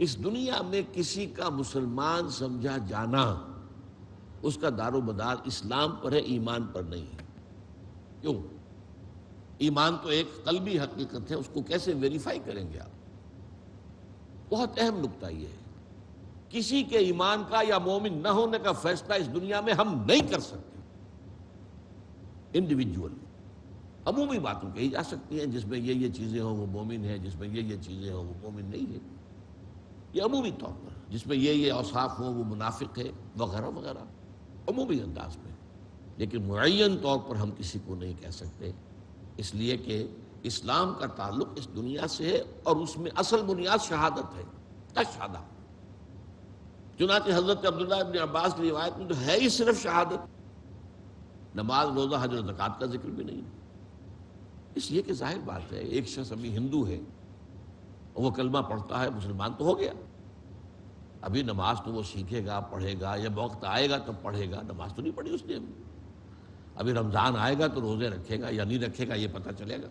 اس دنیا میں کسی کا مسلمان سمجھا جانا اس کا دار و مدار اسلام پر ہے، ایمان پر نہیں ہے۔ کیوں؟ ایمان تو ایک قلبی حقیقت ہے، اس کو کیسے ویریفائی کریں گے آپ؟ بہت اہم نکتہ یہ ہے، کسی کے ایمان کا یا مومن نہ ہونے کا فیصلہ اس دنیا میں ہم نہیں کر سکتے۔ انڈیویجول عمومی باتیں کہی جا سکتی ہیں، جس میں یہ چیزیں ہوں وہ مومن ہے، جس میں یہ چیزیں ہوں وہ مومن نہیں ہے، یہ عمومی طور پر، جس میں یہ اوصاف ہوں وہ منافق ہے وغیرہ وغیرہ، عمومی انداز میں۔ لیکن معین طور پر ہم کسی کو نہیں کہہ سکتے، اس لیے کہ اسلام کا تعلق اس دنیا سے ہے، اور اس میں اصل بنیاد شہادت ہے، تشہدہ۔ چنانچہ حضرت عبداللہ ابن عباس کی روایت میں تو ہے ہی صرف شہادت، نماز روزہ حج و زکوٰۃ کا ذکر بھی نہیں، اس لیے کہ ظاہر بات ہے ایک شخص ابھی ہندو ہے اور وہ کلمہ پڑھتا ہے، مسلمان تو ہو گیا، ابھی نماز تو وہ سیکھے گا، پڑھے گا، یا وقت آئے گا تو پڑھے گا، نماز تو نہیں پڑھی اس نے ابھی رمضان آئے گا تو روزے رکھے گا یا نہیں رکھے گا یہ پتہ چلے گا،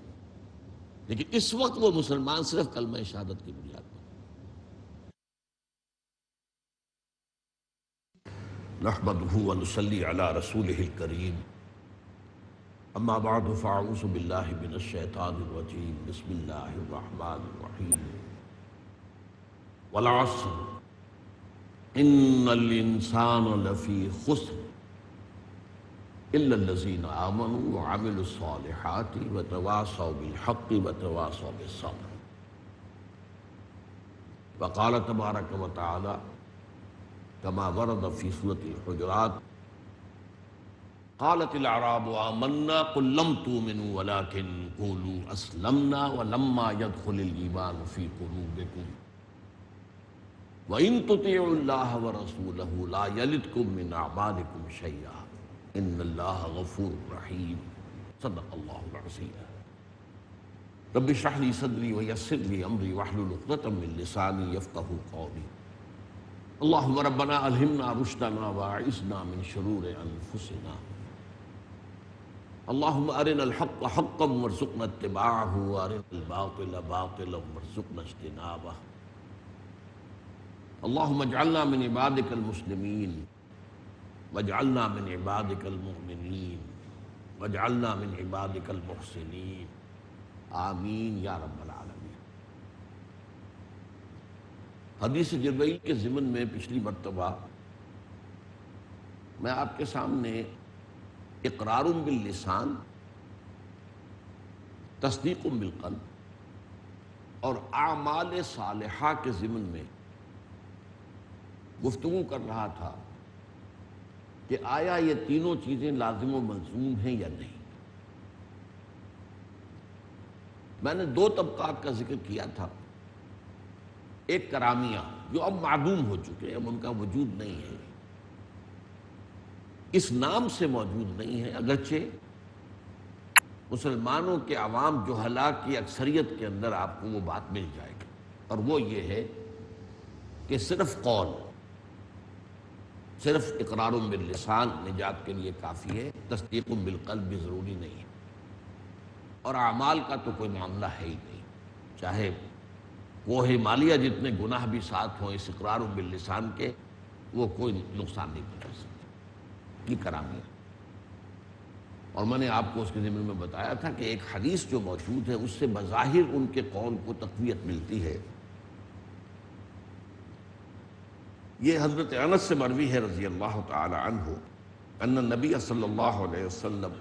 لیکن اس وقت وہ مسلمان صرف کلمہ شہادت کی بنیاد پر۔ نحمدہ ونصلی علی رسولہ الکریم، اما بعد فاعوذ باللہ من الشیطان الرجیم، بسم اللہ الرحمن الرحیم۔ والعصر ان الانسان لفی خسر الا الذین آمنوا وعملوا الصالحات وتواصوا بالحق وتواصوا بالصبر۔ وقال تبارک وتعالی كما ورد في سورة الحجرات قالت الأعراب آمنا قل لم تؤمنوا ولكن قولوا أسلمنا ولما يدخل الإيمان في قلوبكم وإن تطيعوا الله ورسوله لا يلدكم من أعمالكم شيئا إن الله غفور رحيم۔ صدق الله العظيم۔ رب اشرح لي صدري ويسر لي أمري واحلل عقدة من لساني يفقهوا قولي۔ اللهم ربنا ألهمنا رشدنا واعصمنا من شرور أنفسنا۔ اللهم أرنا الحق حقا وارزقنا اتباعه وأرنا الباطل باطلا وارزقنا اجتنابه۔ اللهم اجعلنا من عبادك المسلمين واجعلنا من عبادك المؤمنين واجعلنا من عبادك المحسنين آمین یا رب العالمین۔ حدیث جبرائیل کے ضمن میں پچھلی مرتبہ میں آپ کے سامنے اقرار باللسان، تصدیق بالقلب اور اعمال صالحہ کے ضمن میں گفتگو کر رہا تھا کہ آیا یہ تینوں چیزیں لازم و ملزوم ہیں یا نہیں۔ میں نے دو طبقات کا ذکر کیا تھا، ایک کرامیہ جو اب معدوم ہو چکے ہیں، اب ان کا وجود نہیں ہے، اس نام سے موجود نہیں ہے، اگرچہ مسلمانوں کے عوام جہلاء کی اکثریت کے اندر آپ کو وہ بات مل جائے گی، اور وہ یہ ہے کہ صرف قول، صرف اقرار باللسان نجات کے لیے کافی ہے، تصدیق بالقلب بھی ضروری نہیں ہے، اور اعمال کا تو کوئی معاملہ ہے ہی نہیں، چاہے کوہ مالیہ جتنے گناہ بھی ساتھ ہوں، اس اقرار باللسان کے وہ کوئی نقصان نہیں پہنچا سکتے، یہ کرامیہ۔ اور میں نے آپ کو اس کے ضمن میں بتایا تھا کہ ایک حدیث جو موجود ہے اس سے بظاہر ان کے قول کو تقویت ملتی ہے، یہ حضرت انس سے مروی ہے رضی اللہ تعالی عنہ ان النبی صلی اللہ علیہ وسلم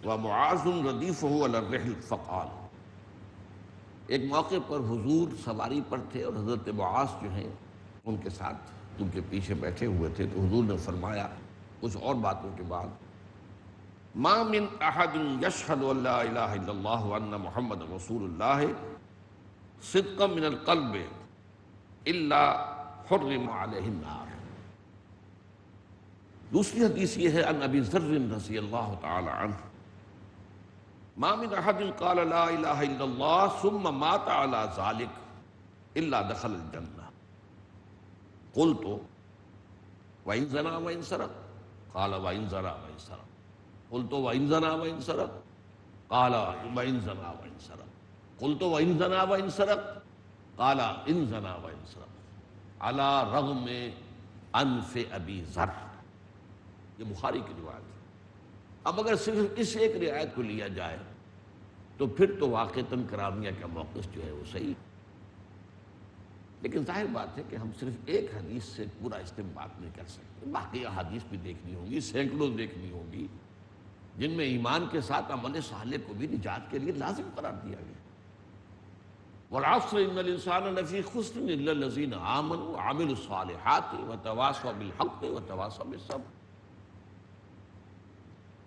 ومعاذ ردیفہ علی الرحل فقال، ایک موقع پر حضور سواری پر تھے اور حضرت معاذ جو ہیں ان کے ساتھ ان کے پیچھے بیٹھے ہوئے تھے، تو حضور نے فرمایا کچھ اور باتوں کے بعد، ما من احد یشہد ان لا الہ الا اللہ وان محمد رسول اللہ صدقا من القلب الا حرم علیہ النار۔ دوسری حدیث یہ ہے ان ابی ذر رضی اللہ تعالی عنہ، ما من احد قال لا الہ الا اللہ ثم مات علی ذلك الا دخل الجنہ۔ قلت وإن زنا وإن سرق قال وإن زنا وإن سرق۔ قلت وإن زنا وإن سرق قال وإن زنا وإن سرق۔ قلت وإن زنا وإن سرق قال ان زنا وان سرق علی رغم انف ابی ذر، یہ بخاری کی روایت ہے۔ اب اگر صرف اس ایک روایت کو لیا جائے تو پھر تو واقعتاً کرامیہ کا موقف جو ہے وہ صحیح، لیکن ظاہر بات ہے کہ ہم صرف ایک حدیث سے پورا استنباط نہیں کر سکتے، باقی احادیث بھی دیکھنی ہوں گی، سینکڑوں دیکھنی ہوں گی، جن میں ایمان کے ساتھ عمل صالح کو بھی نجات کے لیے لازم قرار دیا گیا۔ والعصر ان الانسان لفی خسر الا الذین آمنوا وعملوا الصالحات وتواصوا بالحق وتواصوا بالصبر۔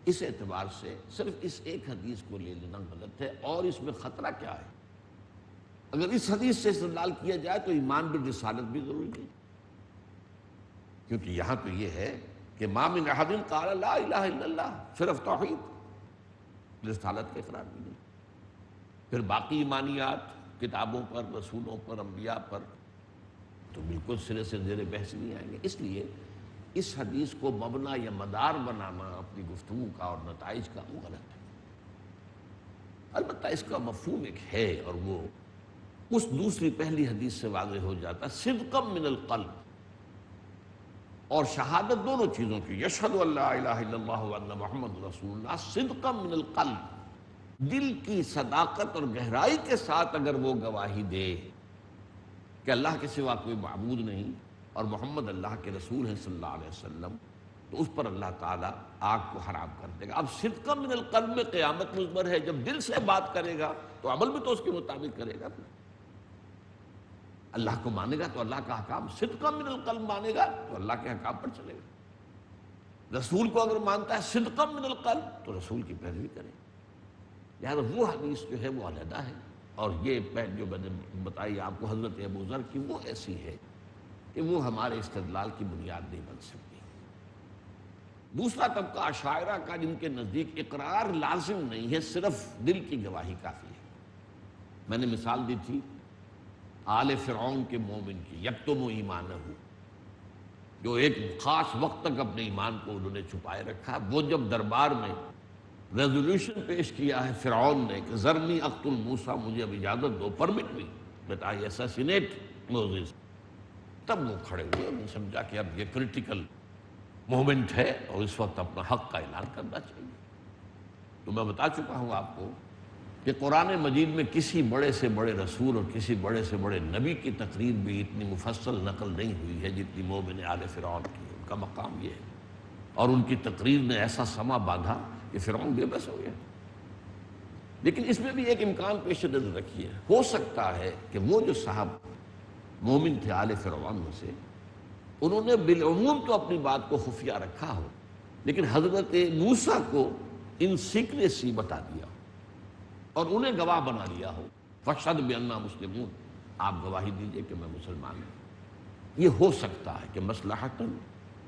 اس اعتبار سے صرف اس ایک حدیث کو لے لینا غلط ہے، اور اس میں خطرہ کیا ہے؟ اگر اس حدیث سے استدلال کیا جائے تو ایمان بالرسالت بھی ضروری نہیں، کیونکہ یہاں تو یہ ہے کہ ما من احد قال لا الہ الا اللہ، صرف توحید، رسالت کا اقرار بھی نہیں۔ پھر باقی ایمانیات کتابوں پر، رسولوں پر، انبیاء پر تو بالکل سرے سے زیر بحث نہیں آئیں گے۔ اس لیے اس حدیث کو مبنا یا مدار بنانا اپنی گفتگو کا اور نتائج کا وہ غلط ہے۔ البتہ اس کا مفہوم ایک ہے، اور وہ اس دوسری پہلی حدیث سے واضح ہو جاتا ہے، صدقا من القلب اور شہادت دونوں چیزوں کی، یشہد ان لا الہ الا اللہ وان محمد رسول اللہ، صدقا من القلب، دل کی صداقت اور گہرائی کے ساتھ اگر وہ گواہی دے کہ اللہ کے سوا کوئی معبود نہیں اور محمد اللہ کے رسول ہیں صلی اللہ علیہ وسلم، تو اس پر اللہ تعالیٰ آگ کو حرام کر دے گا۔ اب صدقا من القلب میں قیامت مضمر ہے، جب دل سے بات کرے گا تو عمل بھی تو اس کے مطابق کرے گا، اللہ کو مانے گا تو اللہ کا احکام، صدقا من القلب مانے گا تو اللہ کے احکام پر چلے گا، رسول کو اگر مانتا ہے صدقا من القلب تو رسول کی پیروی کرے گا۔ لہٰذا وہ حدیث جو ہے وہ علیحدہ ہے، اور یہ جو میں نے بتائی آپ کو حضرت ابو ذر کی، وہ ایسی ہے کہ وہ ہمارے استدلال کی بنیاد نہیں بن سکتی۔ دوسرا طبقہ اشاعرہ کا، جن کے نزدیک اقرار لازم نہیں ہے، صرف دل کی گواہی کافی ہے۔ میں نے مثال دی تھی آل فرعون کے مومن کی، یکتم ایمانہ، جو ایک خاص وقت تک اپنے ایمان کو انہوں نے چھپائے رکھا۔ وہ جب دربار میں ریزولوشن پیش کیا ہے فرعون نے کہ ذرنی اقتل موسیٰ، مجھے اب اجازت دو، permit me that I assassinate موسیٰ، تب وہ کھڑے ہوئے، انہوں نے سمجھا کہ اب یہ کرٹیکل مومنٹ ہے اور اس وقت اپنا حق کا اعلان کرنا چاہیے۔ تو میں بتا چکا ہوں آپ کو کہ قرآن مجید میں کسی بڑے سے بڑے رسول اور کسی بڑے سے بڑے نبی کی تقریر بھی اتنی مفصل نقل نہیں ہوئی ہے جتنی مومن آل فرعون کی۔ ان کا مقام یہ ہے، اور ان کی تقریر نے ایسا سما باندھا کہ فرعون بے بس ہو گیا۔ لیکن اس میں بھی ایک امکان پیش نظر رکھیے، ہو سکتا ہے کہ وہ جو صاحب مومن تھے آل فرعون میں سے، انہوں نے بالعموم تو اپنی بات کو خفیہ رکھا ہو، لیکن حضرت موسیٰ کو ان سیکریسی بتا دیا اور انہیں گواہ بنا لیا ہو، فاشہد بأننا مسلمون، آپ گواہی دیجئے کہ میں مسلمان ہوں۔ یہ ہو سکتا ہے کہ مصلحتاً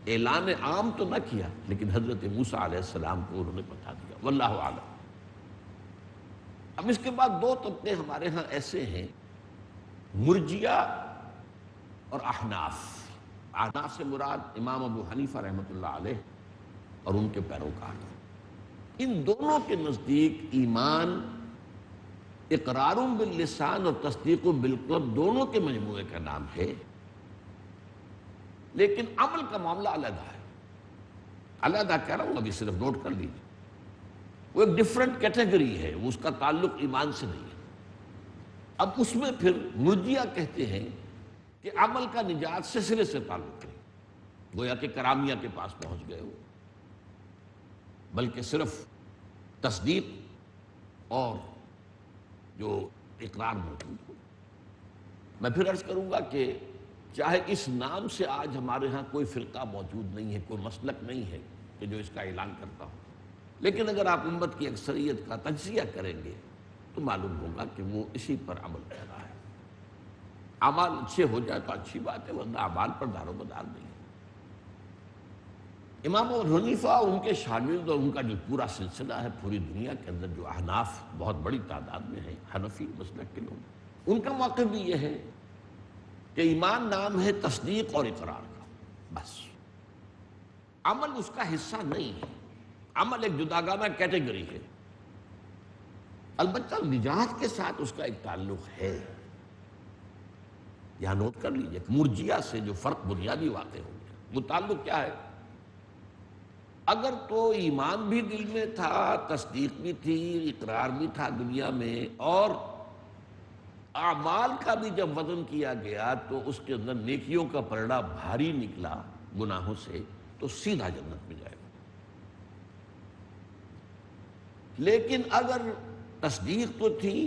اعلان عام تو نہ کیا، لیکن حضرت موسیٰ علیہ السلام کو انہوں نے بتا دیا، واللہ اعلم۔ اب اس کے بعد دو طبقے ہمارے ہاں ایسے ہیں، مرجیہ اور احناف۔ احناف سے مراد امام ابو حنیفہ رحمۃ اللہ علیہ اور ان کے پیروکار۔ ان دونوں کے نزدیک ایمان اقرار باللسان اور تصدیق بالقلب دونوں کے مجموعے کا نام ہے، لیکن عمل کا معاملہ علیحدہ ہے۔ علیحدہ کہہ رہا ہوں، ابھی صرف نوٹ کر لیجیے، وہ ایک ڈفرنٹ کیٹیگری ہے، اس کا تعلق ایمان سے نہیں ہے۔ اب اس میں پھر مرجیہ کہتے ہیں کہ عمل کا نجات سے سرے سے تعلق ہے، گویا کہ کرامیہ کے پاس پہنچ گئے ہو، بلکہ صرف تصدیق اور جو اقرار موجود ہو۔ میں پھر عرض کروں گا کہ چاہے اس نام سے آج ہمارے ہاں کوئی فرقہ موجود نہیں ہے، کوئی مسلک نہیں ہے کہ جو اس کا اعلان کرتا ہو، لیکن اگر آپ امت کی اکثریت کا تجزیہ کریں گے تو معلوم ہوگا کہ وہ اسی پر عمل کر رہا ہے۔ اعمال اچھے ہو جائے تو اچھی بات ہے، ورنہ اعمال پر دار و مدار نہیں ہے۔ امام ابو حنیفہ، ان کے شاگرد اور ان کا جو پورا سلسلہ ہے پوری دنیا کے اندر، جو احناف بہت بڑی تعداد میں ہیں، حنفی مسلک کے لوگ، ان کا موقف بھی یہ ہے کہ ایمان نام ہے تصدیق اور اقرار کا، بس عمل اس کا حصہ نہیں ہے۔ عمل ایک جداگانہ کیٹیگری ہے، البتہ نجات کے ساتھ اس کا ایک تعلق ہے۔ یہاں نوٹ کر لیجئے، مرجیہ سے جو فرق بنیادی واقع ہو گیا، وہ تعلق کیا ہے؟ اگر تو ایمان بھی دل میں تھا، تصدیق بھی تھی، اقرار بھی تھا دنیا میں، اور اعمال کا بھی جب وزن کیا گیا تو اس کے اندر نیکیوں کا پلڑا بھاری نکلا گناہوں سے، تو سیدھا جنت میں جائے گا۔ لیکن اگر تصدیق تو تھی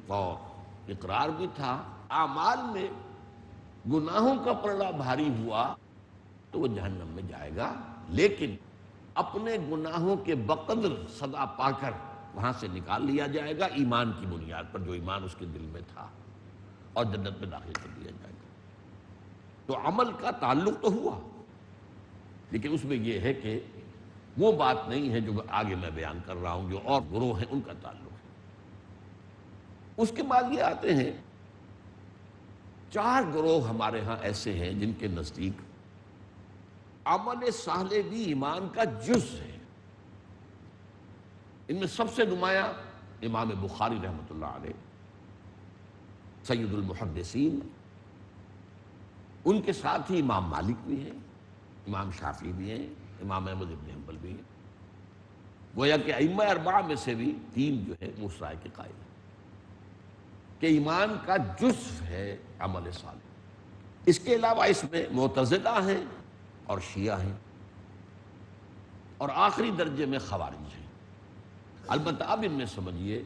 اور اقرار بھی تھا، اعمال میں گناہوں کا پلڑا بھاری ہوا، تو وہ جہنم میں جائے گا، لیکن اپنے گناہوں کے بقدر سزا پا کر وہاں سے نکال لیا جائے گا ایمان کی بنیاد پر، جو ایمان اس کے دل میں تھا، اور جنت میں داخل کر دیا جائے گا۔ تو عمل کا تعلق تو ہوا، لیکن اس میں یہ ہے کہ وہ بات نہیں ہے جو آگے میں بیان کر رہا ہوں، جو اور گروہ ہیں ان کا تعلق ہے۔ اس کے بعد یہ آتے ہیں 4 گروہ ہمارے ہاں ایسے ہیں جن کے نزدیک عمل صالح بھی ایمان کا جز ہے۔ ان میں سب سے نمایاں امام بخاری رحمۃ اللہ علیہ، سید المحدثین، ان کے ساتھ ہی امام مالک بھی ہیں، امام شافعی بھی ہیں، امام احمد بن حنبل بھی ہیں۔ گویا کہ ائمہ 4 میں سے بھی 3 جو ہے وہ اس رائے کے قائل ہیں کہ ایمان کا جزو ہے عمل صالح۔ اس کے علاوہ اس میں معتزلہ ہیں اور شیعہ ہیں، اور آخری درجے میں خوارج ہیں۔ البتہ اب ان میں سمجھیے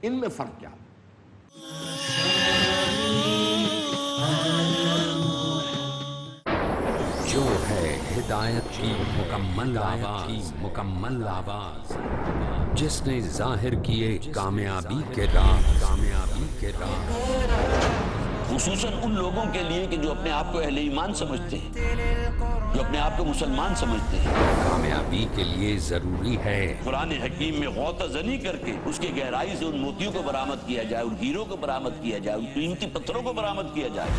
ان میں فرق کیا ہے۔ جو ہے ہدایت کی مکمل آواز، جس نے ظاہر کیے کامیابی کے راہ، خصوصاً ان لوگوں کے لیے کہ جو اپنے آپ کو اہل ایمان سمجھتے ہیں، جو اپنے آپ کو مسلمان سمجھتے ہیں۔ کامیابی کے لیے ضروری ہے قرآن حکیم میں غوطہ زنی کر کے اس کے گہرائی سے ان موتیوں کو برآمد کیا جائے، ان ہیروں کو برآمد کیا جائے، ان قیمتی پتھروں کو برآمد کیا جائے،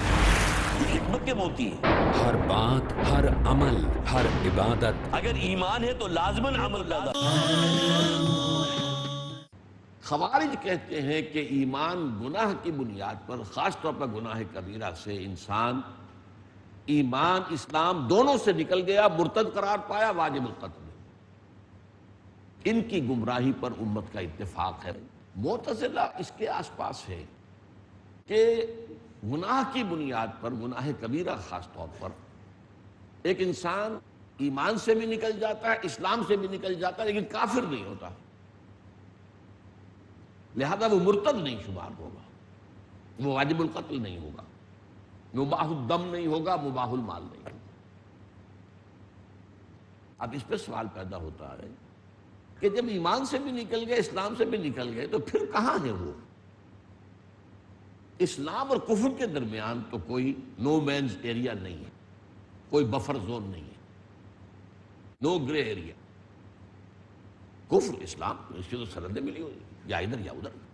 یہ حکمت کے موتی ہیں۔ ہر بات، ہر عمل، ہر عبادت اگر ایمان ہے تو لازماً عمل پیدا۔ خوارج کہتے ہیں کہ ایمان گناہ کی بنیاد پر، خاص طور پر گناہ کبیرہ سے انسان ایمان اسلام دونوں سے نکل گیا، مرتد قرار پایا، واجب القتل۔ ان کی گمراہی پر امت کا اتفاق ہے۔ معتزلہ اس کے آس پاس ہے کہ گناہ کی بنیاد پر، گناہ کبیرہ خاص طور پر، ایک انسان ایمان سے بھی نکل جاتا ہے، اسلام سے بھی نکل جاتا ہے، لیکن کافر نہیں ہوتا، لہذا وہ مرتد نہیں شمار ہوگا، وہ واجب القتل نہیں ہوگا، مباح الدم نہیں ہوگا، مباح المال نہیں ہوگا۔ اب اس پہ سوال پیدا ہوتا ہے کہ جب ایمان سے بھی نکل گئے، اسلام سے بھی نکل گئے، تو پھر کہاں ہے وہ؟ اسلام اور کفر کے درمیان تو کوئی نو مینز ایریا نہیں ہے، کوئی بفر زون نہیں ہے، نو گرے ایریا۔ کفر اسلام اس کی تو سرحدیں ملی ہوئی، یا ادھر یا ادھر۔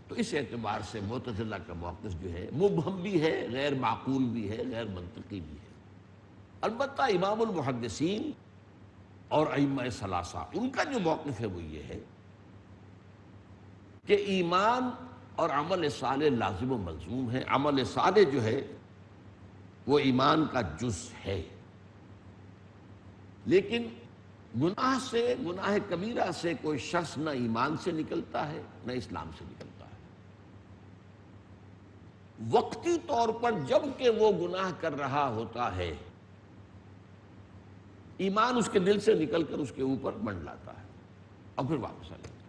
تو اس اعتبار سے معتزلہ کا موقف جو ہے مبہم بھی ہے، غیر معقول بھی ہے، غیر منطقی بھی ہے۔ البتہ امام المحدثین اور ائمہ ثلاثہ، ان کا جو موقف ہے وہ یہ ہے کہ ایمان اور عمل صالح لازم و ملزوم ہے۔ عمل صالح جو ہے وہ ایمان کا جز ہے، لیکن گناہ سے، گناہ کبیرہ سے کوئی شخص نہ ایمان سے نکلتا ہے نہ اسلام سے نکلتا ہے۔ وقتی طور پر جب کہ وہ گناہ کر رہا ہوتا ہے، ایمان اس کے دل سے نکل کر اس کے اوپر منڈلاتا ہے اور پھر واپس آ جاتا ہے۔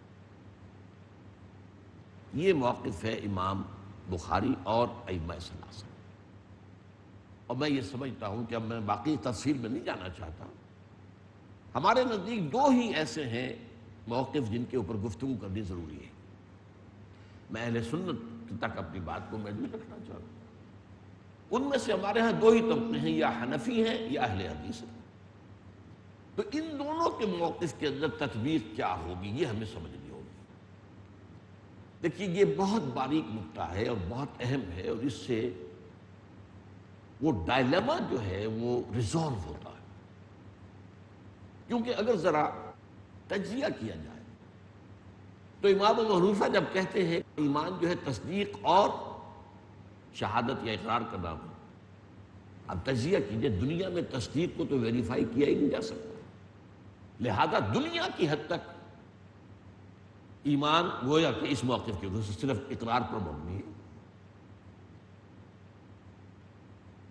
یہ موقف ہے امام بخاری اور ائمہ ثلاثہ، اور میں یہ سمجھتا ہوں کہ اب میں باقی تفصیل میں نہیں جانا چاہتا۔ ہمارے نزدیک 2 ہی ایسے ہیں موقف جن کے اوپر گفتگو کرنی ضروری ہے۔ میں اہل سنت تک اپنی بات کو محدود رکھنا چاہتا ہوں۔ ان میں سے ہمارے ہاں 2 ہی طبقے ہیں، یا حنفی ہیں یا اہل حدیث ہیں۔ تو ان دونوں کے موقف کے اندر تطبیق کیا ہوگی، یہ ہمیں سمجھنی ہوگی۔ دیکھیے یہ بہت باریک نکتہ ہے اور بہت اہم ہے، اور اس سے وہ ڈائلیما جو ہے وہ ریزالو ہوتا ہے۔ کیونکہ اگر ذرا تجزیہ کیا جائے تو امام ابو حنیفہ جب کہتے ہیں ایمان جو ہے تصدیق اور شہادت یا اقرار کا نام ہے۔ اب تجزیہ کیجئے، دنیا میں تصدیق کو تو ویریفائی کیا ہی نہیں جا سکتا، لہذا دنیا کی حد تک ایمان گویا کہ اس موقف کی وجہ سے صرف اقرار پر مبنی ہے۔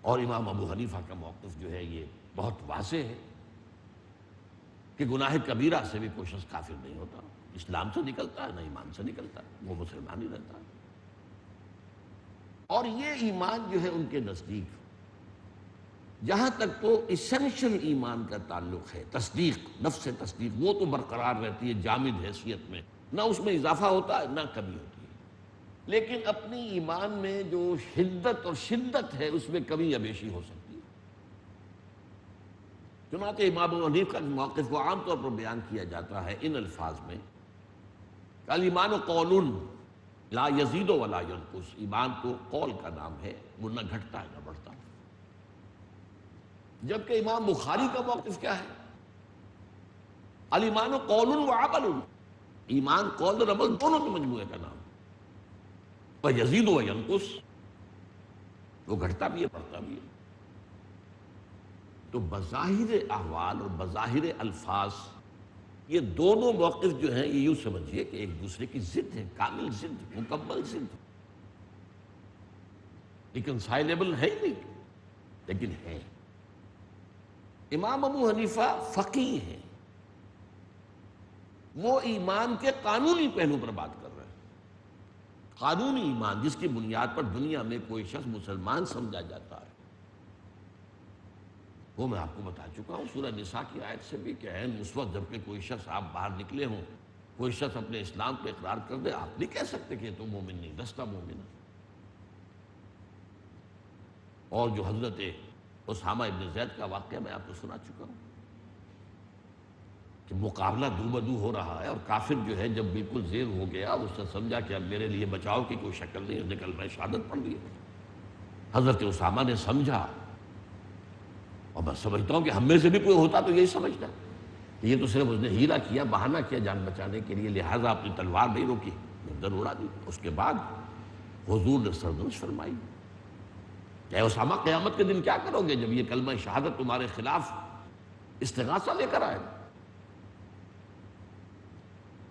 اور امام ابو حنیفہ کا موقف جو ہے یہ بہت واضح ہے کہ گناہ کبیرہ سے بھی کوئی شخص کافر نہیں ہوتا، اسلام سے نکلتا ہے نہ ایمان سے نکلتا ہے، وہ مسلمان ہی رہتا ہے۔ اور یہ ایمان جو ہے ان کے نزدیک جہاں تک تو اسینشل ایمان کا تعلق ہے، تصدیق، نفس تصدیق، وہ تو برقرار رہتی ہے جامد حیثیت میں، نہ اس میں اضافہ ہوتا ہے نہ کمی ہوتی ہے، لیکن اپنی ایمان میں جو حدت اور شدت ہے اس میں کمی یا بیشی ہو سکتی ہے۔ چنانچہ امام ابو حنیفہ کے موقف کو عام طور پر بیان کیا جاتا ہے ان الفاظ میں، الایمان قول لا یزید ولا ینقص، ایمان تو قول کا نام ہے، وہ نہ گھٹتا ہے نہ بڑھتا۔ جبکہ امام بخاری کا موقف کیا ہے؟ الایمان قول و عمل، ایمان قول اور عمل دونوں کے مجموعے کا نام، ویزید و ینقص، وہ گھٹتا بھی ہے بڑھتا بھی ہے۔ تو بظاہر احوال اور بظاہر الفاظ یہ دونوں موقف جو ہیں یہ یوں سمجھیے کہ ایک دوسرے کی ضد ہے، کامل ضد، مکمل ضد، ریکنسائلیبل ہے ہی نہیں، لیکن ہے۔ امام ابو حنیفہ فقیہ ہیں، وہ ایمان کے قانونی پہلو پر بات کر رہے ہیں، قانونی ایمان جس کی بنیاد پر دنیا میں کوئی شخص مسلمان سمجھا جاتا ہے، وہ میں آپ کو بتا چکا ہوں سورہ نساء کی آیت سے بھی کہ عین اس وقت جب کہ کوئی شخص آپ باہر نکلے ہوں، کوئی شخص اپنے اسلام پہ اقرار کر دے، آپ نہیں کہہ سکتے کہ یہ تو مومن نہیں، دستہ مومن ہے۔ اور جو حضرت اسامہ ابن زید کا واقعہ میں آپ کو سنا چکا ہوں کہ مقابلہ دو بدو ہو رہا ہے، اور کافر جو ہے جب بالکل زیر ہو گیا اس نے سمجھا کہ اب میرے لیے بچاؤ کی کوئی شکل نہیں، نکل میں شہادت پڑھ لی۔ حضرت اسامہ نے سمجھا، اور میں سمجھتا ہوں کہ ہم میں سے بھی کوئی ہوتا تو یہی سمجھتا، یہ تو صرف اس نے ہیرا کیا، بہانہ کیا جان بچانے کے لیے، لہٰذا اپنی تلوار نہیں روکی، گردن اڑا دی۔ اس کے بعد حضور نے سرزنش فرمائی، اے اسامہ قیامت کے دن کیا کرو گے جب یہ کلمہ شہادت تمہارے خلاف استغاثہ لے کر آئے؟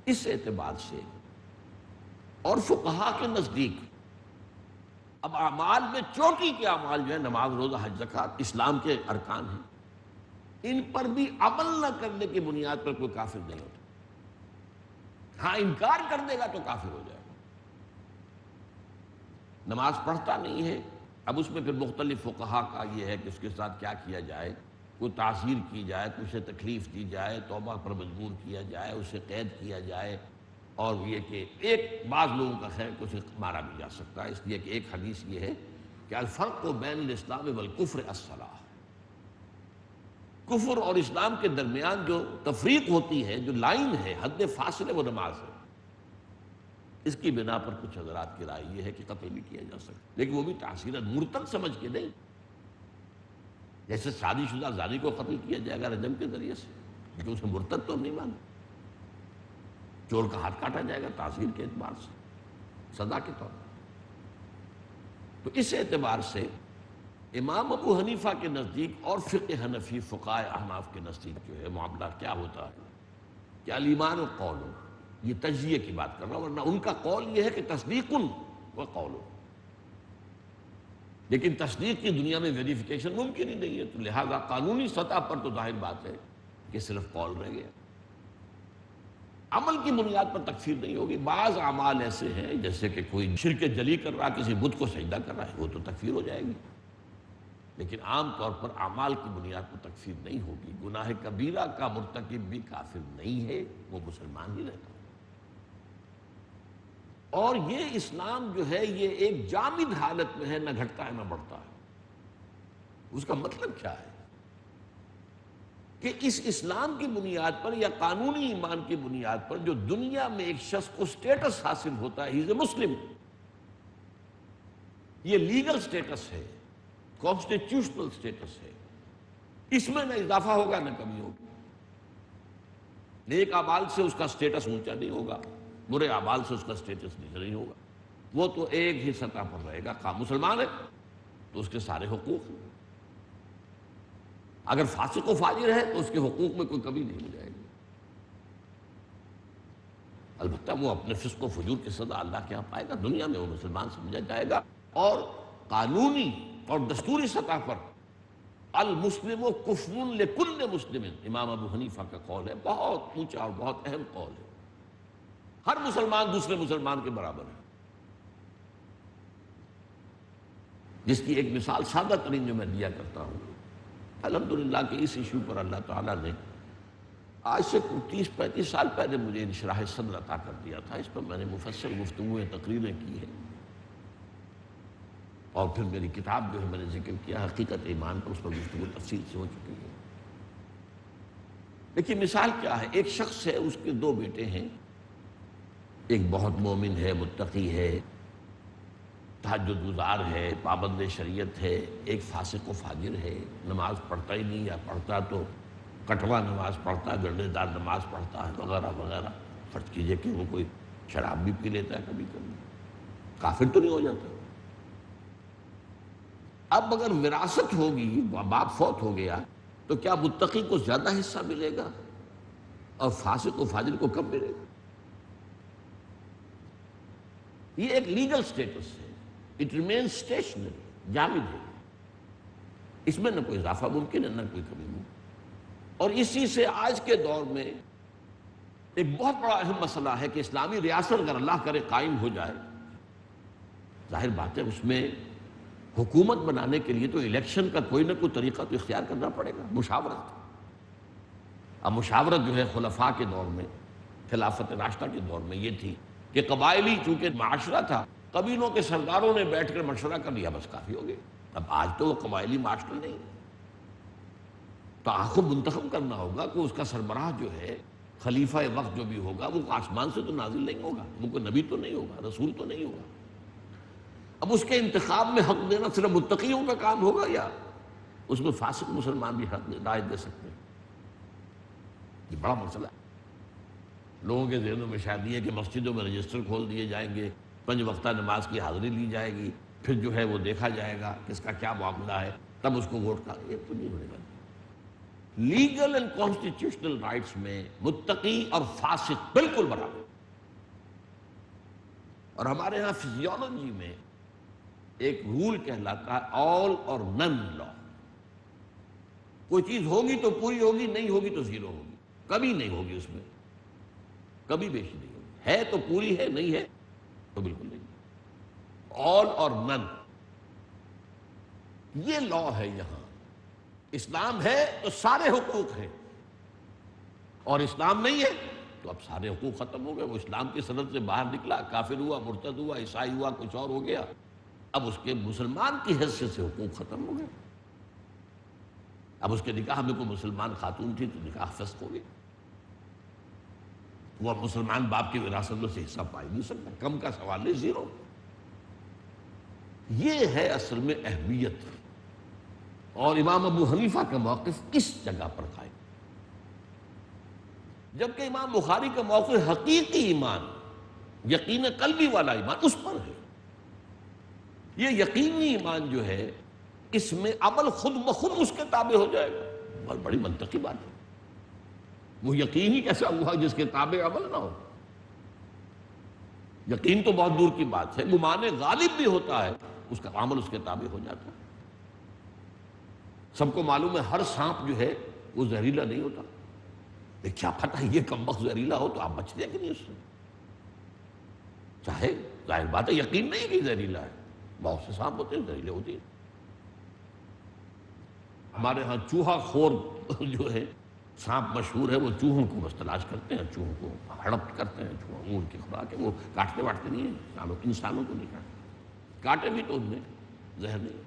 اس اعتبار سے اور فقہا کے نزدیک اب اعمال میں چوٹی کے اعمال جو ہے نماز، روزہ، حج، زکوٰۃ، اسلام کے ارکان ہیں، ان پر بھی عمل نہ کرنے کی بنیاد پر کوئی کافر نہیں ہوتا۔ ہاں انکار کر دے گا تو کافر ہو جائے گا۔ نماز پڑھتا نہیں ہے، اب اس میں پھر مختلف فقہا کا یہ ہے کہ اس کے ساتھ کیا کیا جائے، کوئی تعزیر کی جائے، اسے تکلیف دی جائے، توبہ پر مجبور کیا جائے، اسے قید کیا جائے، اور یہ کہ ایک بعض لوگوں کا خیر کہ اسے مارا بھی جا سکتا ہے، اس لیے کہ ایک حدیث یہ ہے کہ الفرق بین الاسلام والکفر الصلاۃ، کفر اور اسلام کے درمیان جو تفریق ہوتی ہے، جو لائن ہے، حد فاصلے، وہ نماز ہے۔ اس کی بنا پر کچھ حضرات کی رائے یہ ہے کہ قتل بھی کیا جا سکتا، لیکن وہ بھی تعصیراً مرتد سمجھ کے نہیں، جیسے شادی شدہ زانی کو قتل کیا جائے گا رجم کے ذریعے سے، لیکن اسے مرتد تو نہیں مانا۔ چور کا ہاتھ کاٹا جائے گا تعزیر کے اعتبار سے، سزا کے طور پر۔ تو اس اعتبار سے امام ابو حنیفہ کے نزدیک اور فقہ حنفی، فقہائے احناف کے نزدیک جو ہے معاملہ کیا ہوتا ہے کہ الایمان قول، یہ تجزیے کی بات کر رہا ہوں، ورنہ ان کا قول یہ ہے کہ تصدیق و قول، لیکن تصدیق کی دنیا میں ویریفیکیشن ممکن ہی نہیں ہے، تو لہذا قانونی سطح پر تو ظاہر بات ہے کہ صرف قول رہ گیا، عمل کی بنیاد پر تکفیر نہیں ہوگی۔ بعض اعمال ایسے ہیں جیسے کہ کوئی شرک جلی کر رہا، کسی بت کو سجدہ کر رہا ہے، وہ تو تکفیر ہو جائے گی، لیکن عام طور پر اعمال کی بنیاد پر تکفیر نہیں ہوگی۔ گناہ کبیرہ کا مرتکب بھی کافر نہیں ہے، وہ مسلمان ہی رہتا ہے۔ اور یہ اسلام جو ہے یہ ایک جامد حالت میں ہے، نہ گھٹتا ہے نہ بڑھتا ہے۔ اس کا مطلب کیا ہے کہ اس اسلام کی بنیاد پر یا قانونی ایمان کی بنیاد پر جو دنیا میں ایک شخص کو سٹیٹس حاصل ہوتا ہے، ہی از اے مسلم، یہ لیگل سٹیٹس ہے، کانسٹیٹیوشنل سٹیٹس ہے، اس میں نہ اضافہ ہوگا نہ کمی ہوگی۔ نیک اعمال سے اس کا سٹیٹس اونچا نہیں ہوگا، برے اعمال سے اس کا سٹیٹس نیچا نہیں ہوگا۔ وہ تو ایک ہی سطح پر رہے گا. خواہ مسلمان ہے تو اس کے سارے حقوق ہیں، اگر فاسق و فاجر ہے تو اس کے حقوق میں کوئی کمی نہیں ہو جائے گی. البتہ وہ اپنے فسق و فجور کی سزا اللہ کے ہاں پائے گا، دنیا میں وہ مسلمان سمجھا جائے گا. اور قانونی اور دستوری سطح پر المسلم کفر لکل مسلم، امام ابو حنیفہ کا قول ہے، بہت اونچا اور بہت اہم قول ہے. ہر مسلمان دوسرے مسلمان کے برابر ہے. جس کی ایک مثال سادہ ترین جو میں دیا کرتا ہوں، الحمدللہ کہ اس ایشو پر اللہ تعالیٰ نے آج سے 30-35 سال پہلے مجھے انشراح صدر عطا کر دیا تھا. اس پر میں نے مفصل گفتگویں تقریریں کی ہیں، اور پھر میری کتاب جو ہے میں نے ذکر کیا حقیقت ایمان پر، اس پر گفتگو تفصیل سے ہو چکی ہے. لیکن مثال کیا ہے؟ ایک شخص ہے، اس کے 2 بیٹے ہیں. ایک بہت مومن ہے، متقی ہے، تہجد گزار ہے، پابند شریعت ہے. ایک فاسق و فاجر ہے، نماز پڑھتا ہی نہیں، یا پڑھتا تو کٹوا نماز پڑھتا، گردے دار نماز پڑھتا ہے، وغیرہ وغیرہ. فرض کیجئے کہ وہ کوئی شراب بھی پی لیتا ہے کبھی کبھی، کافر تو نہیں ہو جاتا. اب اگر وراثت ہوگی، باپ فوت ہو گیا، تو کیا متقی کو زیادہ حصہ ملے گا اور فاسق و فاجر کو کم ملے گا؟ یہ ایک لیگل سٹیٹس ہے، اٹ ریمین اسٹیشنری، جامد ہے. اس میں نہ کوئی اضافہ ممکن ہے نہ کوئی کمی ممکن. اور اسی سے آج کے دور میں ایک بہت بڑا اہم مسئلہ ہے کہ اسلامی ریاست اگر اللہ کرے قائم ہو جائے، ظاہر بات ہے اس میں حکومت بنانے کے لیے تو الیکشن کا کوئی نہ کوئی طریقہ تو اختیار کرنا پڑے گا، مشاورت. اب مشاورت جو ہے خلفاء کے دور میں، خلافت راشدہ کے دور میں یہ تھی کہ قبائلی چونکہ معاشرہ تھا، قبیلوں کے سرداروں نے بیٹھ کر مشورہ کر لیا، بس کافی ہو گئے. اب آج تو وہ قبائلی معاشرہ نہیں، تو آخر منتخب کرنا ہوگا کہ اس کا سربراہ جو ہے، خلیفہ وقت جو بھی ہوگا، وہ آسمان سے تو نازل نہیں ہوگا، وہ کوئی نبی تو نہیں ہوگا، رسول تو نہیں ہوگا. اب اس کے انتخاب میں حق دینا صرف متقیوں کا کام ہوگا، یا اس میں فاسق مسلمان بھی حق رائے دے سکتے ہیں؟ یہ بڑا مسئلہ ہے. لوگوں کے ذہنوں میں شاید یہ ہے کہ مسجدوں میں رجسٹر کھول دیے جائیں گے، 5 وقتہ نماز کی حاضری لی جائے گی، پھر جو ہے وہ دیکھا جائے گا کس کا کیا معاملہ ہے، تب اس کو ووٹ کا. یہ تو نہیں ہونے والا. لیگل اینڈ کانسٹیٹیوشنل رائٹس میں متقی اور فاسق بالکل برابر. اور ہمارے ہاں فزیولوجی میں ایک رول کہلاتا ہے آل اور نن لا. کوئی چیز ہوگی تو پوری ہوگی، نہیں ہوگی تو زیرو ہوگی، کبھی نہیں ہوگی، اس میں کبھی بیشی نہیں ہوگی. ہے تو پوری ہے، نہیں ہے تو بالکل نہیں. آل اور نن، یہ لا ہے یہاں. اسلام ہے تو سارے حقوق ہیں، اور اسلام نہیں ہے تو اب سارے حقوق ختم ہو گئے. وہ اسلام کی سند سے باہر نکلا، کافر ہوا، مرتد ہوا، عیسائی ہوا، کچھ اور ہو گیا، اب اس کے مسلمان کی حیثیت سے حقوق ختم ہو گئے. اب اس کے نکاح میں کوئی مسلمان خاتون تھی تو نکاح فسخ ہو گیا، وہ اب مسلمان باپ کی وراثت میں سے حصہ پا ہی نہیں سکتا. کم کا سوال نہیں، زیرو. یہ ہے اصل میں اہمیت. اور امام ابو حنیفہ کا موقف اس جگہ پر قائم، جبکہ امام بخاری کا موقف حقیقی ایمان، یقین قلبی والا ایمان اس پر ہے. یہ یقینی ایمان جو ہے، اس میں عمل خود بخود اس کے تابع ہو جائے گا. بہت بڑی منطقی بات ہے. وہ یقین ہی کیسا ہوا جس کے تابع عمل نہ ہو؟ یقین تو بہت دور کی بات ہے، گمان غالب بھی ہوتا ہے، اس کا عمل اس کے تابع ہو جاتا ہے. سب کو معلوم ہے ہر سانپ جو ہے وہ زہریلا نہیں ہوتا. کیا پتہ یہ کمبخت زہریلا ہو تو آپ بچتے ہیں کہ نہیں اس سے؟ چاہے ظاہر بات ہے یقین نہیں کہ زہریلا ہے. بہت سے سانپ ہوتے ہیں زہریلے ہوتے ہیں. ہمارے ہاں چوہا خور جو ہے سانپ مشہور ہے، وہ چوہوں کو بس تلاش کرتے ہیں، چوہوں کو ہڑپ کرتے ہیں. چوہوں ان کی خوراک ہے، وہ کاٹتے واٹتے نہیں ہیں، انسانوں کو نہیں کاٹتے. کاٹے بھی تو ان میں زہر نہیں.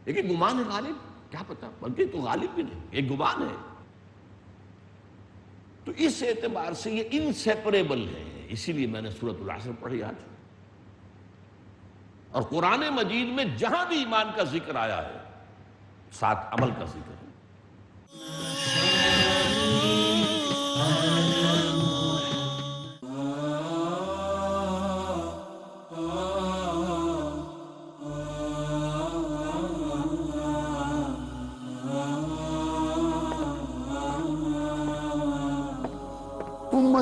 لیکن گمان غالب کیا پتا، بلکہ تو غالب بھی نہیں، ایک گمان ہے. تو اس اعتبار سے یہ انسیپریبل ہے. اسی لیے میں نے سورۃ العصر پڑھی آج. اور قرآن مجید میں جہاں بھی ایمان کا ذکر آیا ہے، ساتھ عمل کا ذکر ہے.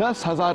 10,000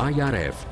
IRF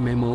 MMO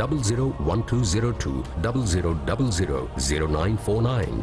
001202 00000949,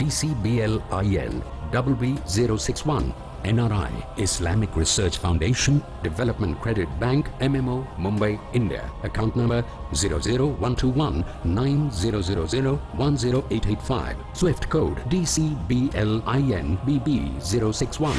DCBLIN BB061, NRI Islamic Research Foundation Development Credit Bank MMO Mumbai India, account number 00121 9000 Swift code DCBLIN BB061।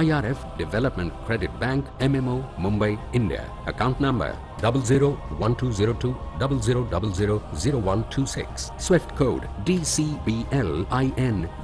IRF Development Credit Bank MMO Mumbai India, account number 001202 00000126, Swift code DCBLIN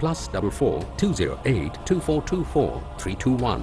+44 208 2424 321।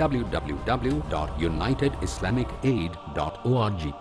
www.unitedislamicAid.org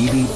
TV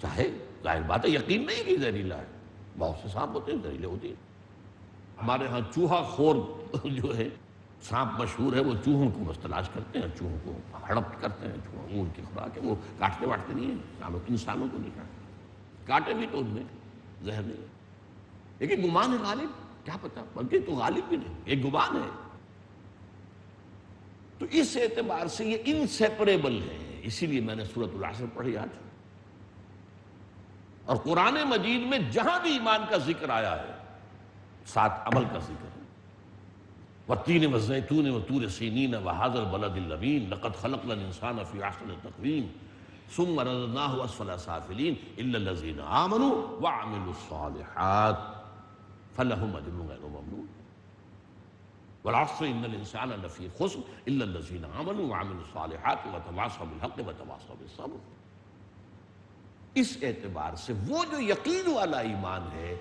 چاہے ظاہر بات ہے یقین نہیں کہ زہریلا ہے، بہت سے سانپ ہوتے ہیں زہریلے ہوتے ہیں. ہمارے ہاں چوہا خور جو ہے سانپ مشہور ہے، وہ چوہوں کو بس تلاش کرتے ہیں، چوہوں کو ہڑپ کرتے ہیں، چوہوں ان کی خوراک ہے، وہ کاٹتے واٹتے نہیں ہیں، انسانوں کو نہیں کاٹتے، کاٹے بھی تو ان میں زہر نہیں ہے. لیکن گمان ہے غالب، کیا پتا، بلکہ تو غالب بھی نہیں، ایک گمان ہے. تو اس اعتبار سے یہ انسیپریبل ہے. اسی لیے میں نے سورۃ العصر پڑھی آج. اور قرآن مجید میں جہاں بھی ایمان کا ذکر آیا ہے ساتھ عمل کا ذکر ہے. والتین والزیتون وطور سینین وہذا البلد الامین لقد خلقنا الانسان فی احسن تقویم ثم رددناہ اسفل سافلین الا الذین آمنوا وعملوا الصالحات فلہم اجر غیر ممنون والعصر ان الانسان لفی خسر الا الذین آمنوا وعملوا الصالحات وتواصوا بالحق وتواصوا بالصبر. اس اعتبار سے وہ جو یقین والا ایمان ہے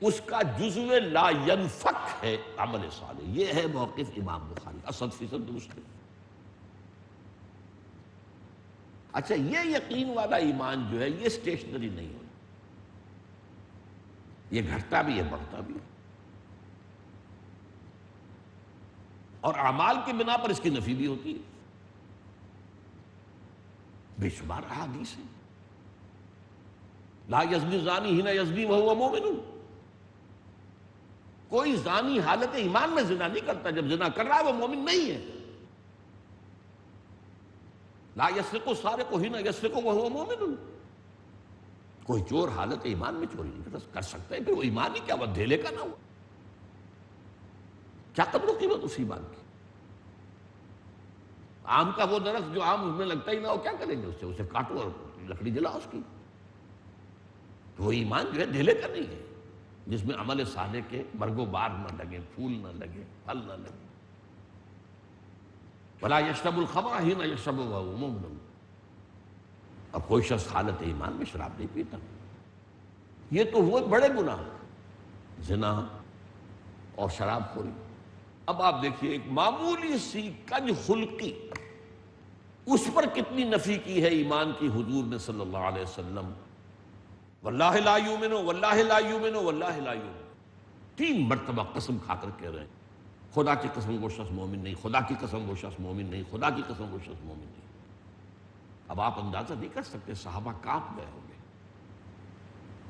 اس کا جزو لا ینفک ہے عمل صالح. یہ ہے موقف امام بخاری کا 100% درست ہے. اچھا یہ یقین والا ایمان جو ہے یہ اسٹیشنری نہیں ہوتا، یہ گھٹتا بھی ہے بڑھتا بھی ہے، اور اعمال کی بنا پر اس کی نفی بھی ہوتی ہے. بے شمار احادیث ہیں. لا یزنی زانی حین یزنی وہو مومن. کوئی زانی حالت ایمان میں زنا نہیں کرتا، جب زنا کر رہا ہے وہ مومن نہیں ہے. لا یسرق السارق حین یسرق وہو مومن. کوئی چور حالت ایمان میں چوری نہیں کر سکتا ہے، پھر وہ ایمان ہی کیا، وہ دھیلے کا نہ ہوا. کیا قدر و قیمت اس ایمان کی. آم کا وہ درخت جو آم اس میں لگتا ہی نہ ہو، کیا کریں گے اس سے؟ اسے کاٹو اور لکڑی جلاؤ اس کی. تو وہ ایمان جو ہے دھیلے کا نہیں ہے جس میں عمل صالح کے برگ و بار نہ لگے، پھول نہ لگے، پھل نہ لگے. ولا یشرب الخمر حین یشرب وہو مؤمن. اب کوئی شخص حالت ایمان میں شراب نہیں پیتا. یہ تو وہ بڑے گناہ زنا اور شراب خوری. اب آپ دیکھیے ایک معمولی سی کج خلقی، اس پر کتنی نفی کی ہے ایمان کی حضور نے صلی اللہ علیہ وسلم. واللہ لا یؤمن واللہ لا یؤمن واللہ لا یؤمن. 3 مرتبہ قسم کھا کر کہہ رہے ہیں خدا کی قسم وہ شخص مومن نہیں، خدا کی قسم وہ شخص مومن نہیں، خدا کی قسم وہ شخص مومن نہیں. اب آپ اندازہ نہیں کر سکتے، صحابہ کانپ گئے ہوں گے.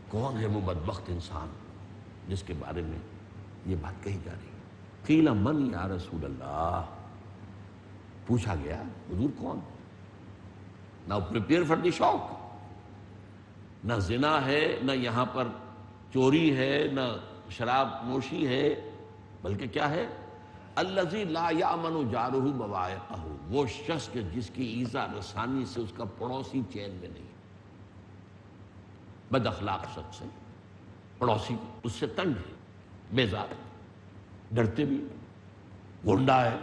کون ہے وہ بدبخت انسان جس کے بارے میں یہ بات کہی جا رہی ہے؟ قیل من یا رسول اللہ. پوچھا گیا حضور کون؟ Now prepare for the shock. نہ زنا ہے، نہ یہاں پر چوری ہے، نہ شراب نوشی ہے، بلکہ کیا ہے؟ الذی لا یامن جارہ بوائقہ. وہ شخص کہ جس کی ایذا رسانی سے اس کا پڑوسی چین میں نہیں. بد اخلاق شخص ہے، پڑوسی اس سے تنگ ہے، بیزار، ڈرتے بھی، گنڈا ہے،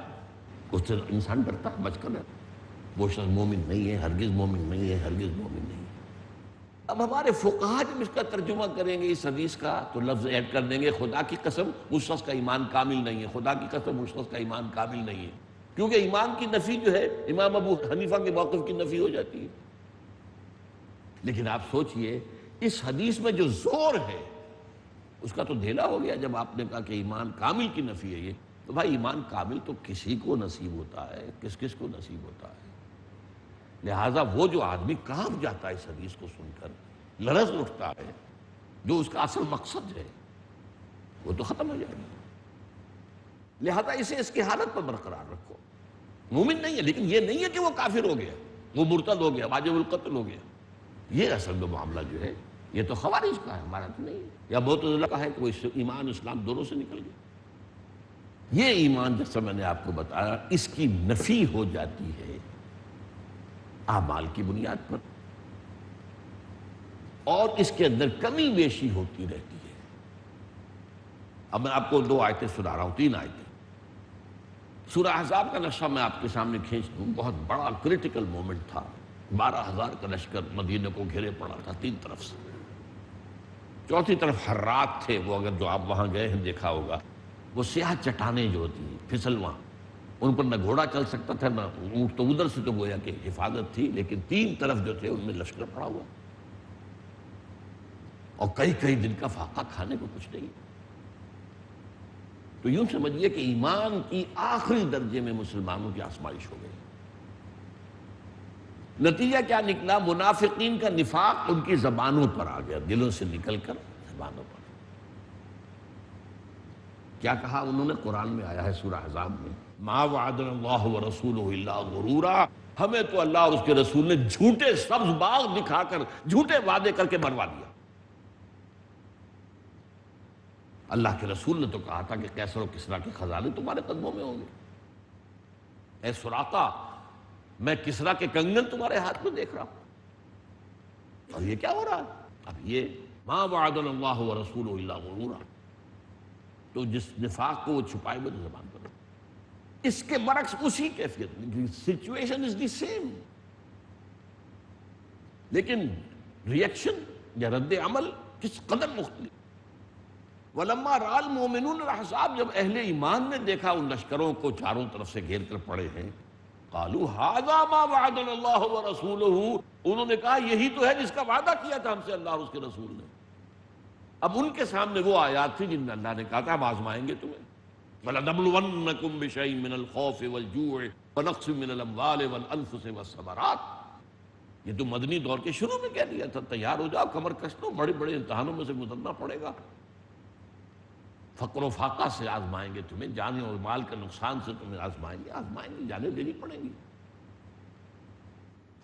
اس سے انسان ڈرتا ہے، بچ کر رہتا. وہ شخص مومن نہیں ہے، ہرگز مومن نہیں ہے، ہرگز مومن نہیں ہے. اب ہمارے فقہا جب اس کا ترجمہ کریں گے اس حدیث کا تو لفظ ایڈ کر دیں گے خدا کی قسم اس شخص کا ایمان کامل نہیں ہے، خدا کی قسم اس شخص کا ایمان کامل نہیں ہے. کیونکہ ایمان کی نفی جو ہے امام ابو حنیفہ کے موقف کی نفی ہو جاتی ہے. لیکن آپ سوچئے اس حدیث میں جو زور ہے اس کا تو دھیلا ہو گیا جب آپ نے کہا کہ ایمان کامل کی نفی ہے. یہ تو بھائی ایمان کامل تو کسی کو نصیب ہوتا ہے، کس کس کو نصیب ہوتا ہے. لہٰذا وہ جو آدمی کانپ جاتا ہے اس حدیث کو سن کر، لرز اٹھتا ہے، جو اس کا اصل مقصد ہے وہ تو ختم ہو جائے گا. لہذا اسے اس کی حالت پر برقرار رکھو. مومن نہیں ہے لیکن یہ نہیں ہے کہ وہ کافر ہو گیا، وہ مرتد ہو گیا، واجب القتل ہو گیا. یہ اصل میں معاملہ جو ہے یہ تو خوارج کا ہے، ہمارا تو نہیں ہے. یا معتزلہ کا ہے کہ وہ ایمان اسلام دونوں سے نکل گیا. یہ ایمان جیسا میں نے آپ کو بتایا اس کی نفی ہو جاتی ہے اعمال کی بنیاد پر، اور اس کے اندر کمی بیشی ہوتی رہتی ہے. اب میں آپ کو 2 آیتیں سنا رہا ہوں، 3 آیتیں. سورہ احزاب کا نقشہ میں آپ کے سامنے کھینچ دوں. بہت بڑا کریٹیکل مومنٹ تھا. 12,000 کا لشکر مدینہ کو گھیرے پڑا تھا 3 طرف سے. چوتھی طرف حرات تھے، وہ اگر جو آپ وہاں گئے ہیں دیکھا ہوگا، وہ سیاہ چٹانیں جو ہوتی ہیں پھسلواں، ان پر نہ گھوڑا چل سکتا تھا نہ اونٹ. تو ادھر سے تو گویا کہ حفاظت تھی، لیکن 3 طرف جو تھے ان میں لشکر پڑا ہوا. اور کئی کئی دن کا فاقہ کھانے کو کچھ نہیں. تو یوں سمجھیے کہ ایمان کی آخری درجے میں مسلمانوں کی آزمائش ہو گئی. نتیجہ کیا نکلا؟ منافقین کا نفاق ان کی زبانوں پر آ گیا، دلوں سے نکل کر زبانوں پر. کیا کہا انہوں نے؟ قرآن میں آیا ہے سورہ احزاب میں، ما وعدنا اللہ ورسولہ الا غرورا، ہمیں تو اللہ اور اس کے رسول نے جھوٹے سبز باغ دکھا کر جھوٹے وعدے کر کے مروا دیا. اللہ کے رسول نے تو کہا تھا کہ کیسر و کسریٰ کے خزانے تمہارے قدموں میں ہوں گے. اے سراقہ، میں کسریٰ کے کنگن تمہارے ہاتھ میں دیکھ رہا ہوں. اور یہ کیا ہو رہا ہے؟ اب یہ ما وعدنا اللہ ورسولہ الا غرورا، تو جس نفاق کو وہ چھپائے ہوئے تو زبان پر. اس کے برعکس اسی کیفیت، سچویشن از دی سیم، لیکن ریئیکشن یا رد عمل کس قدر مختلف. وَلَمَّا رَأَى الْمُؤْمِنُونَ الْأَحْزَابَ، جب اہل ایمان نے دیکھا ان لشکروں کو چاروں طرف سے گھیر کر پڑے ہیں، قالوا هَذَا مَا وَعَدَنَا اللَّهُ وَرَسُولُهُ، انہوں نے کہا یہی تو ہے جس کا وعدہ کیا تھا ہم سے اللہ اور اس کے رسول نے. اب ان کے سامنے وہ آیات تھی جن میں اللہ نے کہا تھا ہم آزمائیں گے تمہیں. وَلَنَبْلُوَنَّكُمْ بِشَيْءٍ مِّنَ الْخَوْفِ وَالْجُوعِ وَنَقْصٍ مِّنَ الْأَمْوَالِ وَالْأَنفُسِ وَالثَّمَرَاتِ. یہ تو مدنی دور کے شروع میں کہہ دیا تھا، تیار ہو جاؤ، کمر کس لو، بڑے بڑے امتحانوں میں سے گزرنا پڑے گا. فقر و فاقہ سے آزمائیں گے تمہیں، جان اور مال کے نقصان سے تمہیں آزمائیں گے، جانیں دینی پڑیں گی.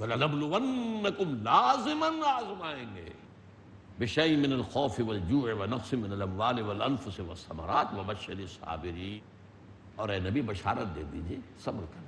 وَلَنَبْلُوَنَّكُمْ لازماً آزمائیں گے بِشَيْءٍ مِّنَ الْخَوْفِ وَالْجُوعِ وَنَقْصٍ مِّنَ الْأَمْوَالِ وَالْأَنفُسِ وَالثَّمَرَاتِ وَبَشِّرِ الصَّابِرِينَ. اور اے نبی بشارت دے دیجئے صبر کرنے